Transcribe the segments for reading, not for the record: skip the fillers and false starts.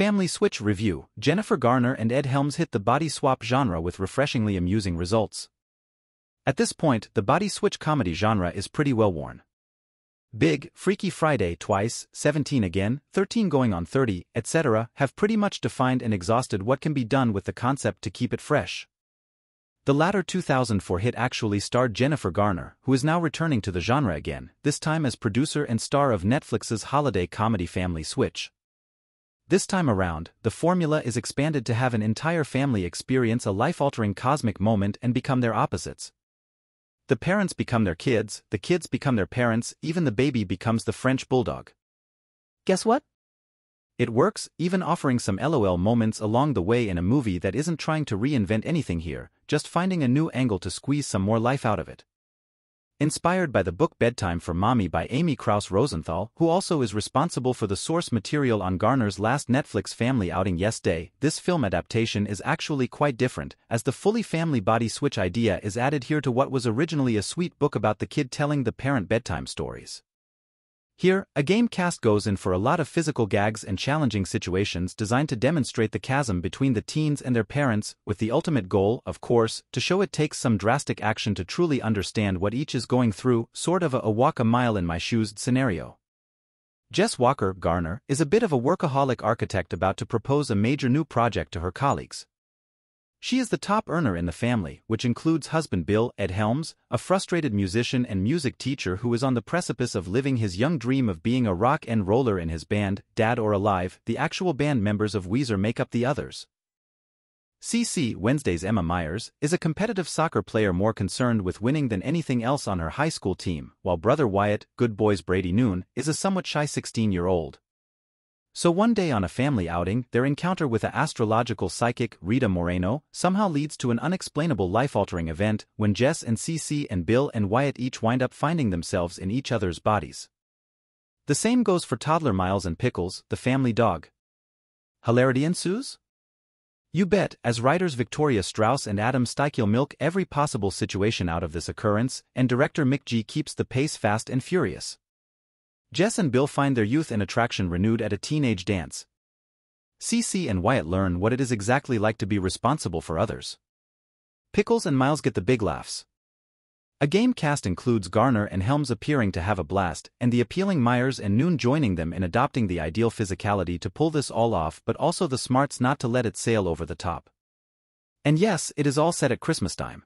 Family Switch Review. Jennifer Garner and Ed Helms hit the body swap genre with refreshingly amusing results. At this point, the body switch comedy genre is pretty well worn. Big, Freaky Friday twice, 17 again, 13 going on 30, etc. have pretty much defined and exhausted what can be done with the concept to keep it fresh. The latter 2004 hit actually starred Jennifer Garner, who is now returning to the genre again, this time as producer and star of Netflix's holiday comedy Family Switch. This time around, the formula is expanded to have an entire family experience a life-altering cosmic moment and become their opposites. The parents become their kids, the kids become their parents, even the baby becomes the French bulldog. Guess what? It works, even offering some LOL moments along the way in a movie that isn't trying to reinvent anything here, just finding a new angle to squeeze some more life out of it. Inspired by the book Bedtime for Mommy by Amy Krauss Rosenthal, who also is responsible for the source material on Garner's last Netflix family outing Yes Day, this film adaptation is actually quite different, as the fully family body switch idea is added here to what was originally a sweet book about the kid telling the parent bedtime stories. Here, a game cast goes in for a lot of physical gags and challenging situations designed to demonstrate the chasm between the teens and their parents, with the ultimate goal, of course, to show it takes some drastic action to truly understand what each is going through, sort of a walk a mile in my shoes scenario. Jess Walker, Garner, is a bit of a workaholic architect about to propose a major new project to her colleagues. She is the top earner in the family, which includes husband Bill, Ed Helms, a frustrated musician and music teacher who is on the precipice of living his young dream of being a rock and roller in his band, Dead or Alive. The actual band members of Weezer make up the others. CC, Wednesday's Emma Myers, is a competitive soccer player more concerned with winning than anything else on her high school team, while brother Wyatt, Good Boys Brady Noon, is a somewhat shy 16-year-old. So one day on a family outing, their encounter with an astrological psychic, Rita Moreno, somehow leads to an unexplainable life-altering event when Jess and Cece and Bill and Wyatt each wind up finding themselves in each other's bodies. The same goes for toddler Miles and Pickles, the family dog. Hilarity ensues? You bet, as writers Victoria Strauss and Adam Steichel milk every possible situation out of this occurrence, and director Mick G keeps the pace fast and furious. Jess and Bill find their youth and attraction renewed at a teenage dance. Cece and Wyatt learn what it is exactly like to be responsible for others. Pickles and Miles get the big laughs. A game cast includes Garner and Helms appearing to have a blast, and the appealing Myers and Noon joining them in adopting the ideal physicality to pull this all off, but also the smarts not to let it sail over the top. And yes, it is all set at Christmas time.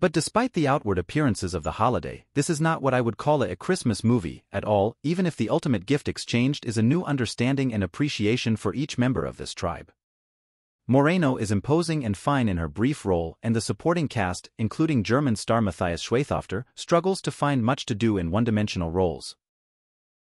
But despite the outward appearances of the holiday, this is not what I would call a Christmas movie at all, even if the ultimate gift exchanged is a new understanding and appreciation for each member of this tribe. Moreno is imposing and fine in her brief role, and the supporting cast, including German star Matthias Schweithofter, struggles to find much to do in one-dimensional roles.